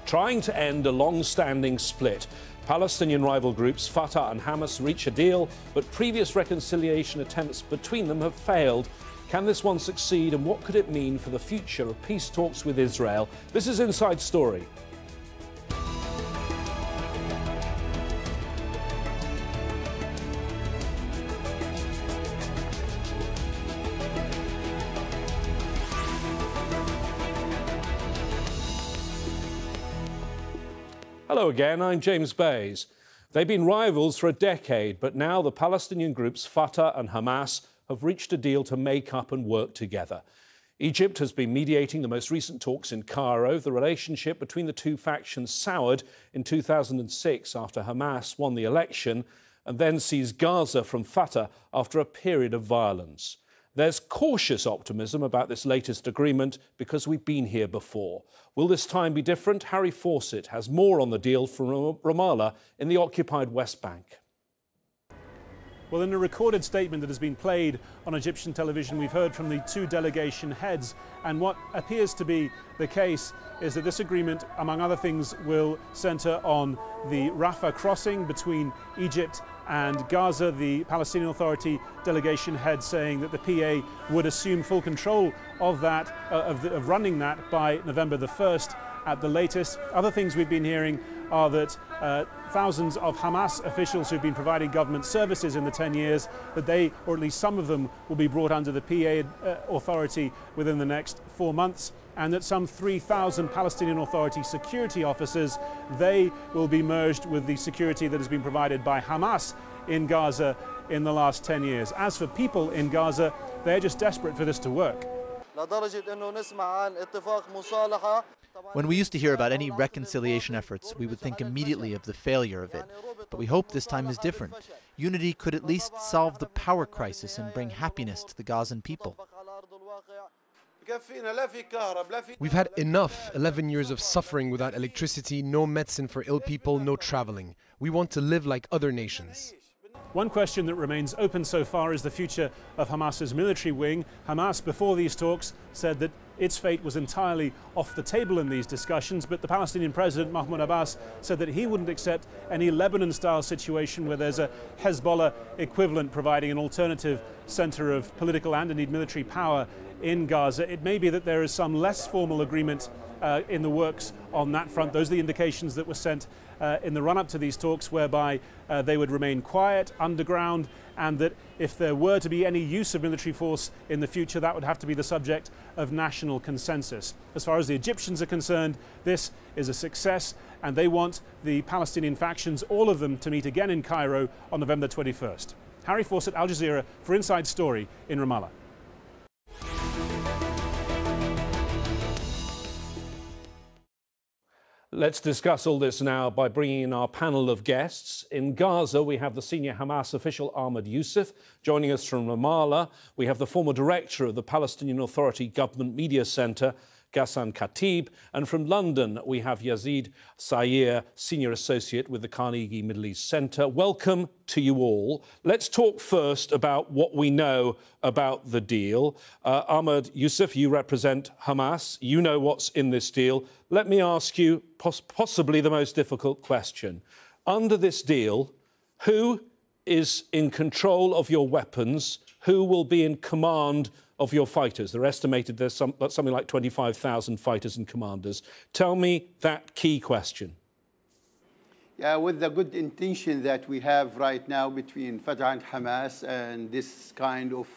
trying to end a long-standing split. Palestinian rival groups Fatah and Hamas reach a deal, but previous reconciliation attempts between them have failed. Can this one succeed, and what could it mean for the future of peace talks with Israel? This is Inside Story. Hello again, I'm James Bays. They've been rivals for a decade, but now the Palestinian groups Fatah and Hamas have reached a deal to make up and work together. Egypt has been mediating the most recent talks in Cairo. The relationship between the two factions soured in 2006 after Hamas won the election and then seized Gaza from Fatah after a period of violence. There's cautious optimism about this latest agreement because we've been here before. Will this time be different? Harry Fawcett has more on the deal from Ramallah in the occupied West Bank. Well, in a recorded statement that has been played on Egyptian television, we've heard from the two delegation heads, and what appears to be the case is that this agreement, among other things, will centre on the Rafah crossing between Egypt and Gaza. The Palestinian Authority delegation head saying that the PA would assume full control of that, of running that by November the 1st at the latest. Other things we've been hearing are that thousands of Hamas officials who've been providing government services in the 10 years, that they, or at least some of them, will be brought under the PA authority within the next 4 months, and that some 3,000 Palestinian Authority security officers, they will be merged with the security that has been provided by Hamas in Gaza in the last 10 years. As for people in Gaza, they're just desperate for this to work. When we used to hear about any reconciliation efforts, we would think immediately of the failure of it. But we hope this time is different. Unity could at least solve the power crisis and bring happiness to the Gazan people. We've had enough. 11 years of suffering without electricity, no medicine for ill people, no traveling. We want to live like other nations. One question that remains open so far is the future of Hamas's military wing. Hamas, before these talks, said that its fate was entirely off the table in these discussions, but the Palestinian president, Mahmoud Abbas, said that he wouldn't accept any Lebanon-style situation where there's a Hezbollah equivalent providing an alternative centre of political and indeed military power in Gaza. It may be that there is some less formal agreement in the works on that front. Those are the indications that were sent in the run-up to these talks, whereby they would remain quiet, underground, and that if there were to be any use of military force in the future, that would have to be the subject of national consensus. As far as the Egyptians are concerned, this is a success, and they want the Palestinian factions, all of them, to meet again in Cairo on November 21st. Harry Fawcett, Al Jazeera, for Inside Story in Ramallah. Let's discuss all this now by bringing in our panel of guests. In Gaza, we have the senior Hamas official Ahmed Youssef joining us from Ramallah. We have the former director of the Palestinian Authority Government Media Centre, Ghassan Khatib, and from London we have Yazid Sayer, Senior Associate with the Carnegie Middle East Centre. Welcome to you all. Let's talk first about what we know about the deal. Ahmed Youssef, you represent Hamas. You know what's in this deal. Let me ask you possibly the most difficult question. Under this deal, who is in control of your weapons? Who will be in command of your fighters? They're estimated there's something like 25,000 fighters and commanders. Tell me that key question. Yeah, with the good intention that we have right now between Fatah and Hamas and this kind of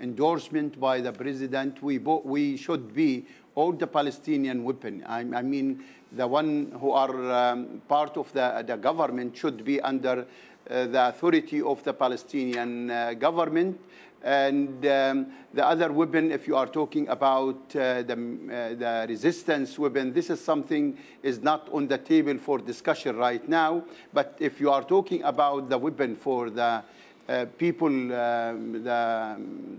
endorsement by the president, we should be all the Palestinian weapon. I mean, the one who are part of the government should be under the authority of the Palestinian government. And the other weapon, if you are talking about the resistance weapon, this is something is not on the table for discussion right now. But if you are talking about the weapon for the people, the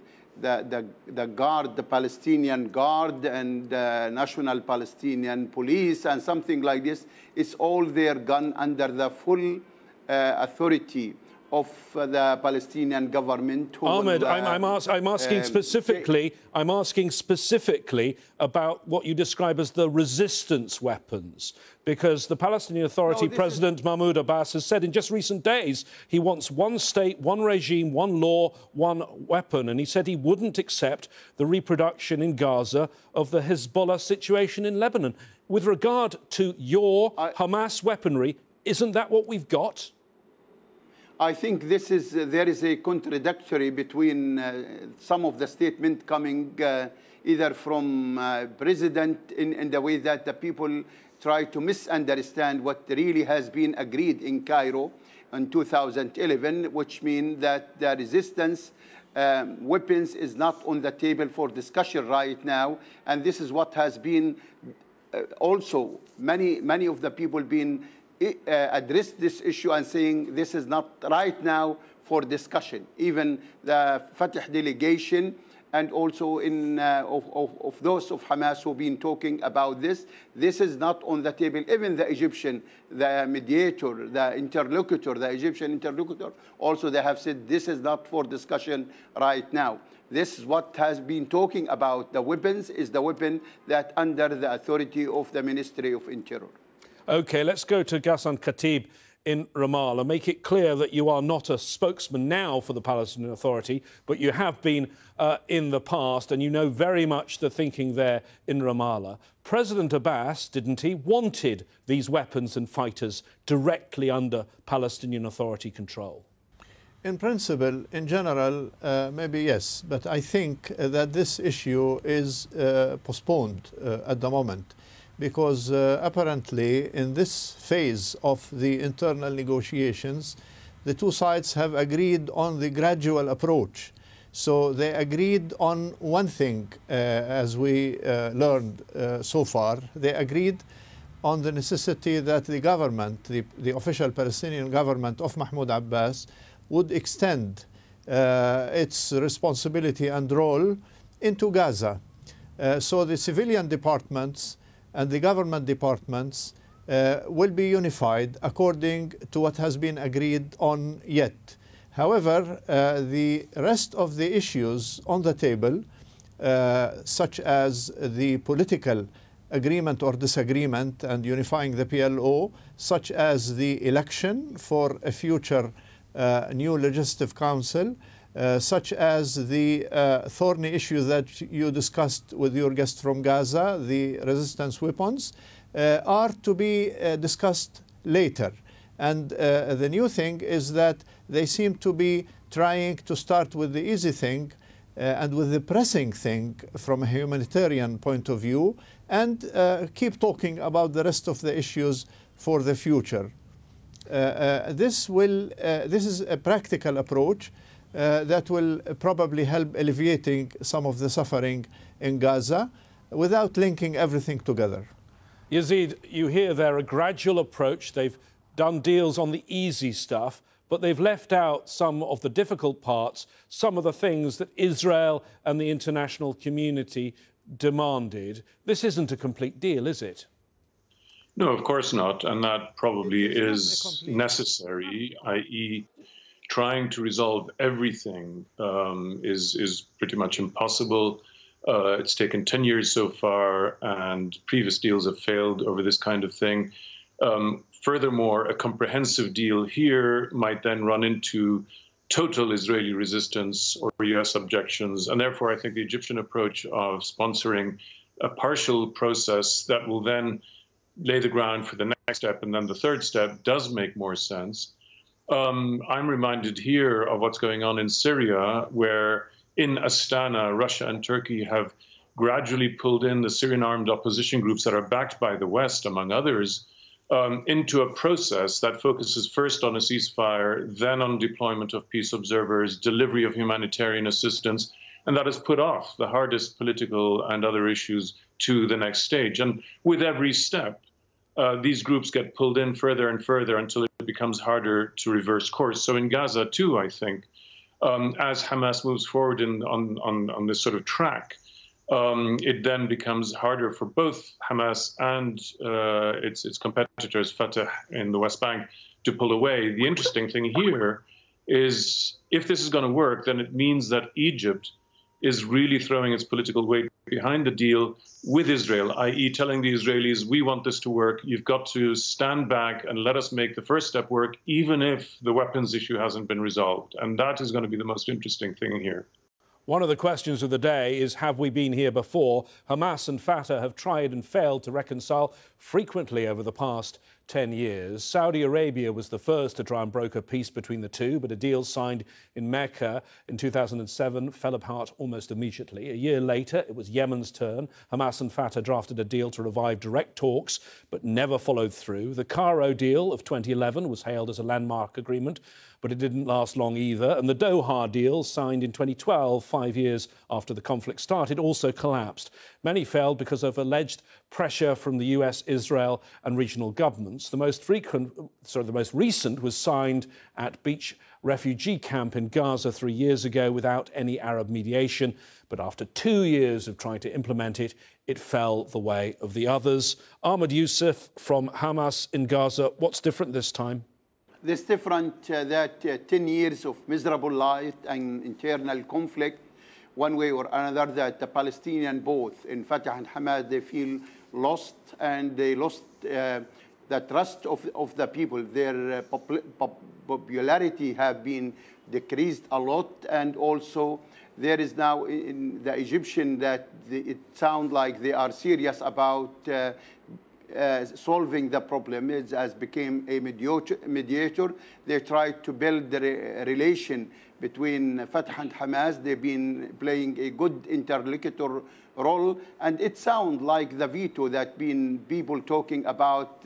guard, the Palestinian Guard and National Palestinian Police and something like this, it's all there gone under the full authority of the Palestinian government. Ahmed, I'm asking specifically about what you describe as the resistance weapons, because the Palestinian Authority President Mahmoud Abbas has said in just recent days he wants one state, one regime, one law, one weapon, and he said he wouldn't accept the reproduction in Gaza of the Hezbollah situation in Lebanon. With regard to your Hamas weaponry, isn't that what we've got? I think there is a contradictory between some of the statement coming either from President in the way that the people try to misunderstand what really has been agreed in Cairo in 2011, which means that the resistance weapons is not on the table for discussion right now. And this is what has been also many of the people being addressed this issue and saying this is not right now for discussion. Even the Fatah delegation and also of those of Hamas who've been talking about this is not on the table. Even the Egyptian, the mediator, the Egyptian interlocutor, also they have said this is not for discussion right now. This is what has been talking about. The weapons is the weapon that under the authority of the Ministry of Interior. OK, let's go to Ghassan Khatib in Ramallah. Make it clear that you are not a spokesman now for the Palestinian Authority, but you have been in the past, and you know very much the thinking there in Ramallah. President Abbas, didn't he, wanted these weapons and fighters directly under Palestinian Authority control? In principle, in general, maybe yes, but I think that this issue is postponed at the moment, because apparently in this phase of the internal negotiations, the two sides have agreed on the gradual approach. So they agreed on one thing, as we learned so far. They agreed on the necessity that the government, the official Palestinian government of Mahmoud Abbas, would extend its responsibility and role into Gaza. So the civilian departments and the government departments will be unified according to what has been agreed on yet. However, the rest of the issues on the table, such as the political agreement or disagreement and unifying the PLO, such as the election for a future new legislative council, such as the thorny issue that you discussed with your guest from Gaza, the resistance weapons, are to be discussed later. And the new thing is that they seem to be trying to start with the easy thing and with the pressing thing from a humanitarian point of view, and keep talking about the rest of the issues for the future. This is a practical approach that will probably help alleviating some of the suffering in Gaza without linking everything together. Yazid, you hear there a gradual approach. They've done deals on the easy stuff, but they've left out some of the difficult parts, some of the things that Israel and the international community demanded. This isn't a complete deal, is it? No, of course not. And that probably is necessary, i.e., trying to resolve everything is pretty much impossible. It's taken 10 years so far, and previous deals have failed over this kind of thing. Furthermore, a comprehensive deal here might then run into total Israeli resistance or US objections. And therefore, I think the Egyptian approach of sponsoring a partial process that will then lay the ground for the next step and then the third step does make more sense. I'm reminded here of what's going on in Syria, where in Astana, Russia and Turkey have gradually pulled in the Syrian armed opposition groups that are backed by the West, among others, into a process that focuses first on a ceasefire, then on deployment of peace observers, delivery of humanitarian assistance, and that has put off the hardest political and other issues to the next stage. And with every step, these groups get pulled in further and further until it becomes harder to reverse course. So in Gaza, too, I think, as Hamas moves forward on this sort of track, it then becomes harder for both Hamas and its competitors, Fatah in the West Bank, to pull away. The interesting thing here is if this is going to work, then it means that Egypt is really throwing its political weight behind the deal with Israel, i.e. telling the Israelis, we want this to work, you've got to stand back and let us make the first step work, even if the weapons issue hasn't been resolved. And that is going to be the most interesting thing here. One of the questions of the day is, have we been here before? Hamas and Fatah have tried and failed to reconcile frequently over the past 10 years. Saudi Arabia was the first to try and broker peace between the two, but a deal signed in Mecca in 2007 fell apart almost immediately. A year later, it was Yemen's turn. Hamas and Fatah drafted a deal to revive direct talks, but never followed through. The Cairo deal of 2011 was hailed as a landmark agreement, but it didn't last long either. And the Doha deal, signed in 2012, 5 years after the conflict started, also collapsed. Many failed because of alleged pressure from the US, Israel and regional governments. The most recent was signed at Beach refugee camp in Gaza 3 years ago without any Arab mediation. But after 2 years of trying to implement it, it fell the way of the others. Ahmed Youssef from Hamas in Gaza, what's different this time? This different that 10 years of miserable life and internal conflict, one way or another, that the Palestinian, both in Fatah and Hamas, they feel lost, and they lost the trust of the people. Their popularity have been decreased a lot, and also there is now in the Egyptian that it sounds like they are serious about solving the problem. It has become a mediator. They tried to build the relation between Fatah and Hamas. They've been playing a good interlocutor role, and it sounds like the veto that been people talking about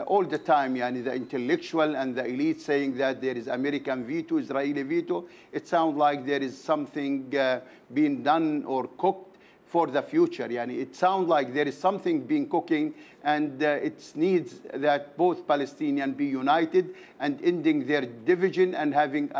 all the time, yani the intellectual and the elite saying that there is American veto, Israeli veto. It sounds like there is something being done or cooked for the future. Yani it sounds like there is something being cooking, and it needs that both Palestinians be united and ending their division and having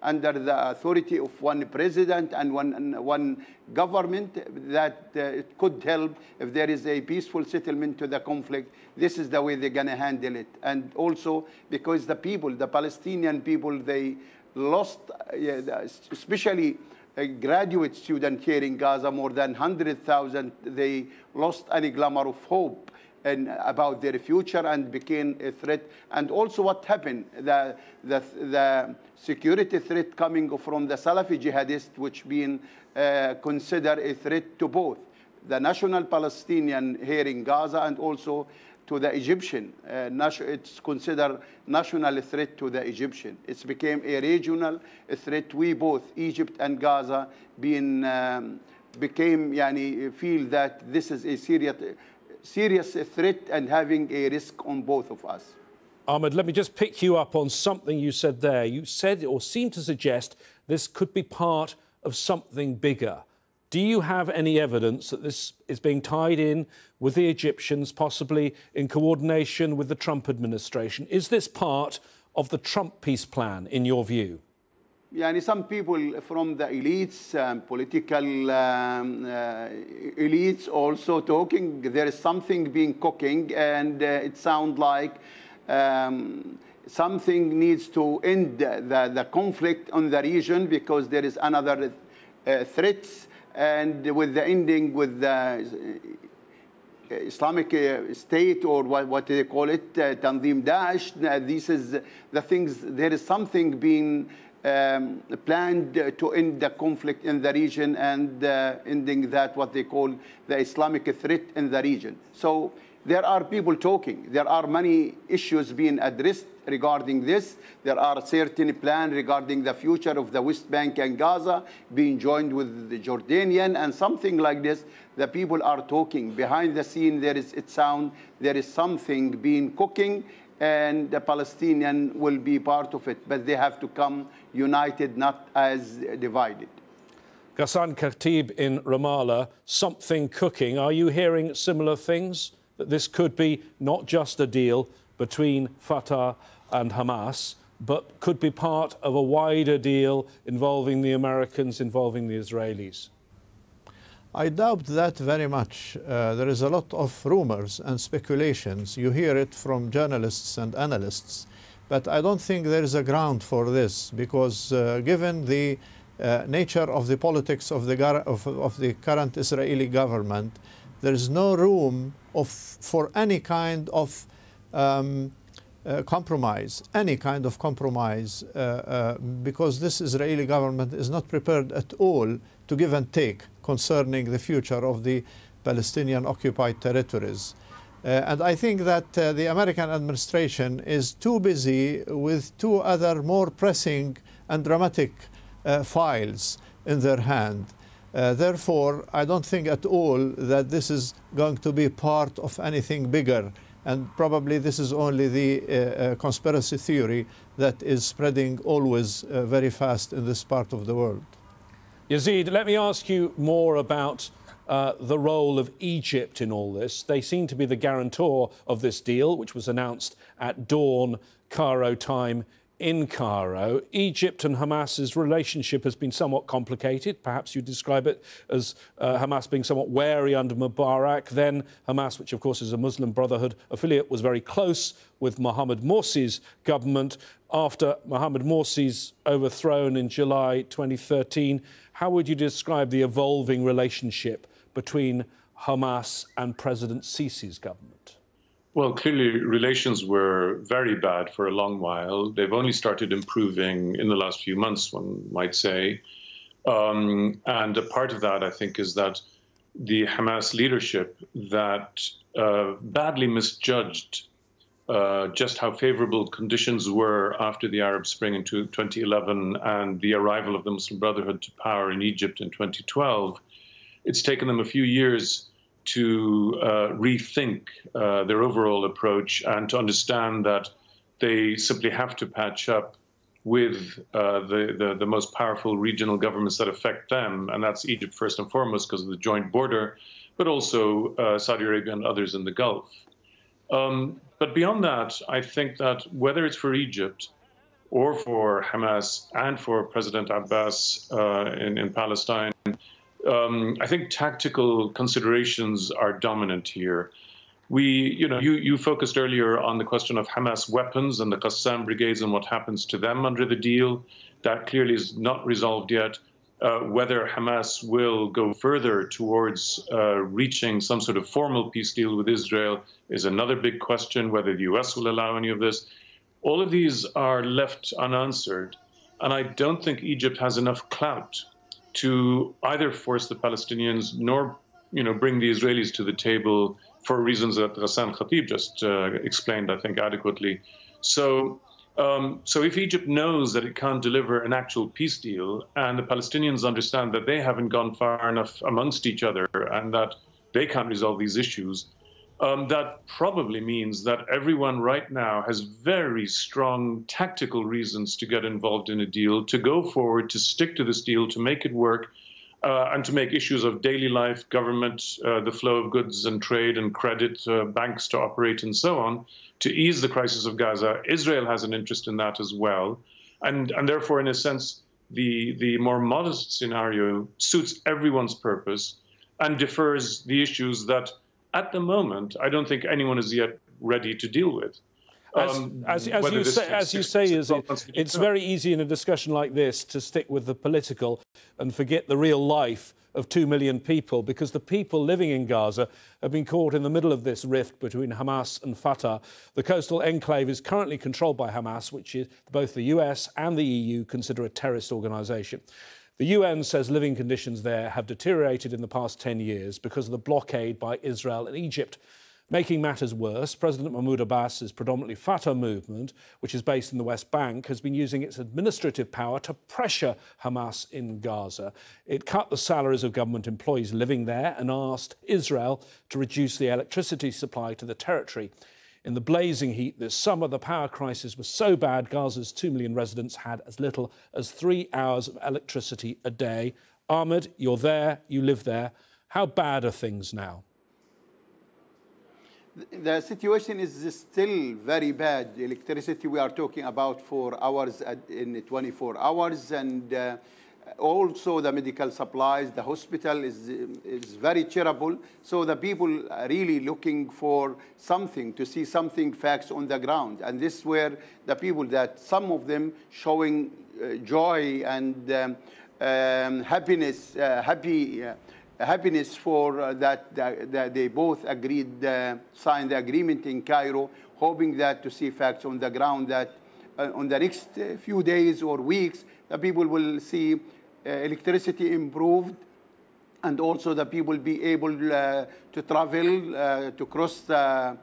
under the authority of one president and one government, that it could help if there is a peaceful settlement to the conflict. This is the way they're going to handle it. And also because the people, the Palestinian people, they lost, especially a graduate student here in Gaza, more than 100,000, they lost any glimmer of hope and about their future and became a threat. And also what happened, the security threat coming from the Salafi jihadists, which being considered a threat to both the national Palestinian here in Gaza and also to the Egyptian. It's considered national threat to the Egyptian. It's became a regional threat. We both, Egypt and Gaza, became feel that this is a serious threat and having a risk on both of us. Ahmed, let me just pick you up on something you said there. You said, or seemed to suggest, this could be part of something bigger. Do you have any evidence that this is being tied in with the Egyptians, possibly in coordination with the Trump administration? Is this part of the Trump peace plan, in your view? Yeah, some people from the elites, political elites also talking. There is something being cooking, and it sounds like something needs to end the conflict on the region, because there is another threats. And with the ending with the Islamic State, or what they call it, Tanzim Daesh, this is the things, there is something being planned to end the conflict in the region and ending that, what they call the Islamic threat in the region. So there are people talking. There are many issues being addressed regarding this. There are certain plans regarding the future of the West Bank and Gaza being joined with the Jordanian and something like this. The people are talking. Behind the scene, there is something being cooking, and the Palestinian will be part of it. But they have to come united, not as divided. Ghassan Khatib in Ramallah, something cooking. Are you hearing similar things? That this could be not just a deal between Fatah and Hamas, but could be part of a wider deal involving the Americans, involving the Israelis? I doubt that very much. There is a lot of rumors and speculations. You hear it from journalists and analysts, But I don't think there is a ground for this because given the nature of the politics of the current Israeli government, there is no room for any kind of compromise, because this Israeli government is not prepared at all to give and take concerning the future of the Palestinian occupied territories. And I think that the American administration is too busy with two other more pressing and dramatic files in their hand. Therefore, I don't think at all that this is going to be part of anything bigger. And probably this is only the conspiracy theory that is spreading always very fast in this part of the world. Yazid, let me ask you more about the role of Egypt in all this. They seem to be the guarantor of this deal, which was announced at dawn, Cairo time, in Cairo. Egypt and Hamas's relationship has been somewhat complicated. Perhaps you describe it as Hamas being somewhat wary under Mubarak. Then Hamas, which of course is a Muslim Brotherhood affiliate, was very close with Mohamed Morsi's government. After Mohamed Morsi's overthrown in July 2013, how would you describe the evolving relationship between Hamas and President Sisi's government? Well, clearly relations were very bad for a long while. They've only started improving in the last few months, one might say. And a part of that, I think, is that the Hamas leadership that badly misjudged just how favorable conditions were after the Arab Spring in 2011 and the arrival of the Muslim Brotherhood to power in Egypt in 2012. It's taken them a few years to rethink their overall approach and to understand that they simply have to patch up with the most powerful regional governments that affect them, and that's Egypt first and foremost because of the joint border, but also Saudi Arabia and others in the Gulf. But beyond that, I think that whether it's for Egypt or for Hamas and for President Abbas in Palestine, I think tactical considerations are dominant here. You focused earlier on the question of Hamas weapons and the Qassam brigades and what happens to them under the deal. That clearly is not resolved yet. Whether Hamas will go further towards reaching some sort of formal peace deal with Israel is another big question, whether the US will allow any of this. All of these are left unanswered, and I don't think Egypt has enough clout to either force the Palestinians nor, bring the Israelis to the table for reasons that Ghassan Khatib just explained, I think, adequately. So if Egypt knows that it can't deliver an actual peace deal and the Palestinians understand that they haven't gone far enough amongst each other and that they can't resolve these issues, that probably means that everyone right now has very strong tactical reasons to get involved in a deal, to go forward, to stick to this deal, to make it work, and to make issues of daily life, government, the flow of goods and trade and credit, banks to operate and so on, to ease the crisis of Gaza. Israel has an interest in that as well. And therefore, in a sense, the more modest scenario suits everyone's purpose and defers the issues that at the moment, I don't think anyone is yet ready to deal with. As you say, it's very easy in a discussion like this to stick with the political and forget the real life of 2 million people, because the people living in Gaza have been caught in the middle of this rift between Hamas and Fatah. The coastal enclave is currently controlled by Hamas, which is both the US and the EU consider a terrorist organisation. The UN says living conditions there have deteriorated in the past 10 years because of the blockade by Israel and Egypt. Making matters worse, President Mahmoud Abbas's predominantly Fatah movement, which is based in the West Bank, has been using its administrative power to pressure Hamas in Gaza. It cut the salaries of government employees living there and asked Israel to reduce the electricity supply to the territory. In the blazing heat this summer, the power crisis was so bad Gaza's 2 million residents had as little as 3 hours of electricity a day. Ahmed, you're there, you live there. How bad are things now? The situation is still very bad. The electricity we are talking about 4 hours in 24 hours. And Also, the medical supplies, the hospital is very terrible. So the people are really looking for something, to see something, facts on the ground. And this is where the people, that some of them showing joy and happiness, happiness for that they both agreed, signed the agreement in Cairo, hoping that to see facts on the ground, that on the next few days or weeks, the people will see electricity improved, and also the people be able to travel, to cross the,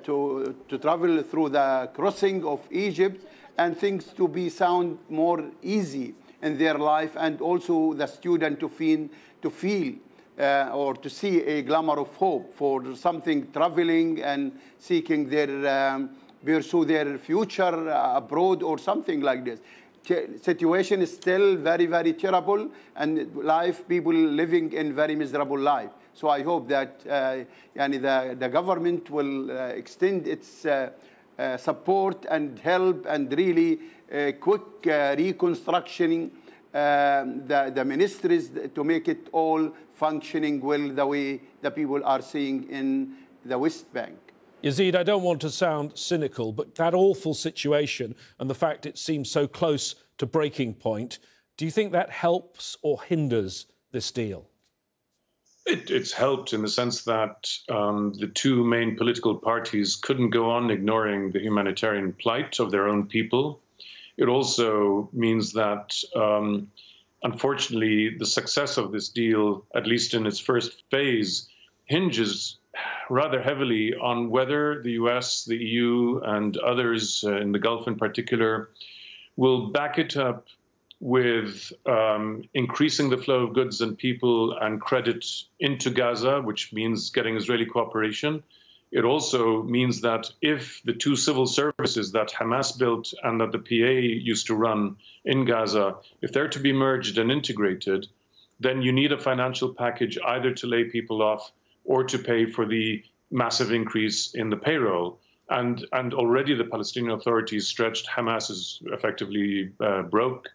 to travel through the crossing of Egypt, and things to be sound more easy in their life, and also the student to feel or to see a glimmer of hope for something, traveling and seeking their pursue their future abroad or something like this. Situation is still very, very terrible, and people living in very miserable life. So I hope that the government will extend its support and help, and really quick reconstruction the ministries to make it all functioning well the way the people are seeing in the West Bank. Yazid, I don't want to sound cynical, but that awful situation and the fact it seems so close to breaking point, do you think that helps or hinders this deal? It's helped in the sense that the two main political parties couldn't go on ignoring the humanitarian plight of their own people. It also means that, unfortunately, the success of this deal, at least in its first phase, hinges rather heavily on whether the US, the EU, and others in the Gulf in particular will back it up with increasing the flow of goods and people and credit into Gaza, which means getting Israeli cooperation. It also means that if the two civil services that Hamas built and that the PA used to run in Gaza, if they're to be merged and integrated, then you need a financial package either to lay people off or to pay for the massive increase in the payroll. And already the Palestinian Authorities stretched, Hamas is effectively broke.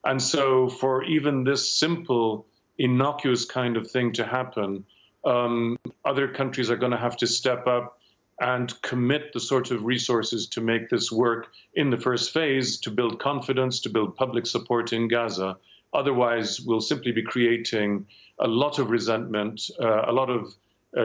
And so for even this simple, innocuous kind of thing to happen, other countries are going to have to step up and commit the sort of resources to make this work in the first phase, to build confidence, to build public support in Gaza. Otherwise, we'll simply be creating a lot of resentment, a lot of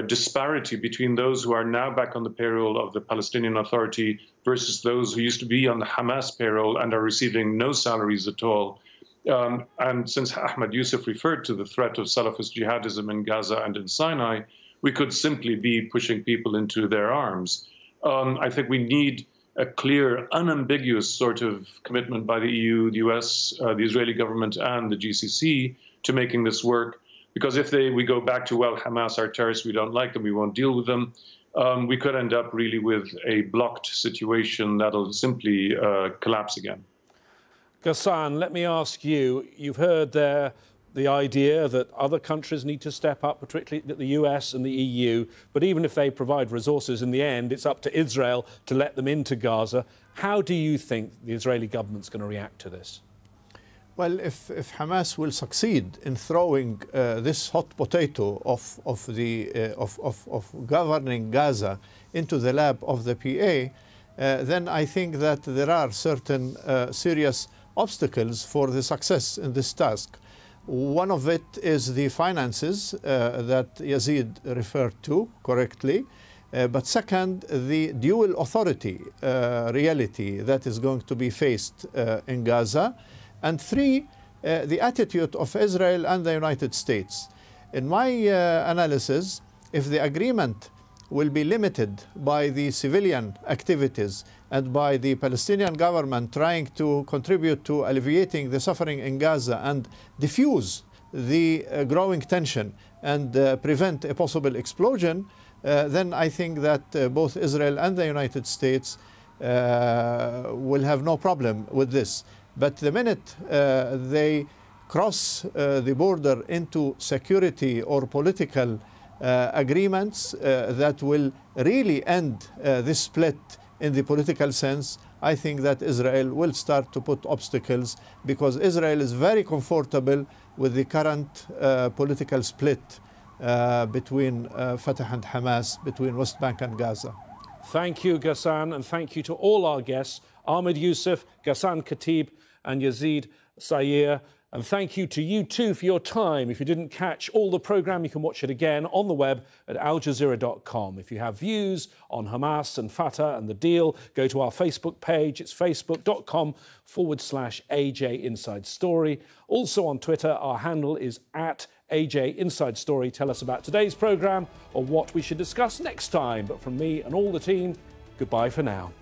disparity between those who are now back on the payroll of the Palestinian Authority versus those who used to be on the Hamas payroll and are receiving no salaries at all. And since Ahmed Yusuf referred to the threat of Salafist jihadism in Gaza and in Sinai, we could simply be pushing people into their arms. I think we need a clear, unambiguous sort of commitment by the EU, the US, the Israeli government, and the GCC to making this work. Because if we go back to, well, Hamas are terrorists, we don't like them, we won't deal with them, we could end up really with a blocked situation that'll simply collapse again. Ghassan, let me ask you, you've heard there the idea that other countries need to step up, particularly the US and the EU, but even if they provide resources, in the end, it's up to Israel to let them into Gaza. How do you think the Israeli government's going to react to this? Well, if Hamas will succeed in throwing this hot potato of governing Gaza into the lap of the PA, then I think that there are certain serious obstacles for the success in this task. One of it is the finances that Yazid referred to correctly. But second, the dual authority reality that is going to be faced in Gaza. And three, the attitude of Israel and the United States. In my analysis, if the agreement will be limited by the civilian activities and by the Palestinian government trying to contribute to alleviating the suffering in Gaza and diffuse the growing tension and prevent a possible explosion, then I think that both Israel and the United States will have no problem with this. But the minute they cross the border into security or political agreements that will really end this split in the political sense, I think that Israel will start to put obstacles, because Israel is very comfortable with the current political split between Fatah and Hamas, between West Bank and Gaza. Thank you, Ghassan, and thank you to all our guests, Ahmed Youssef, Ghassan Khatib and Yazid Sayer. And thank you to you too for your time. If you didn't catch all the programme, you can watch it again on the web at aljazeera.com. If you have views on Hamas and Fatah and the deal, go to our Facebook page. It's facebook.com/AJ Inside Story. Also on Twitter, our handle is @AJ Inside Story. Tell us about today's programme or what we should discuss next time. But from me and all the team, goodbye for now.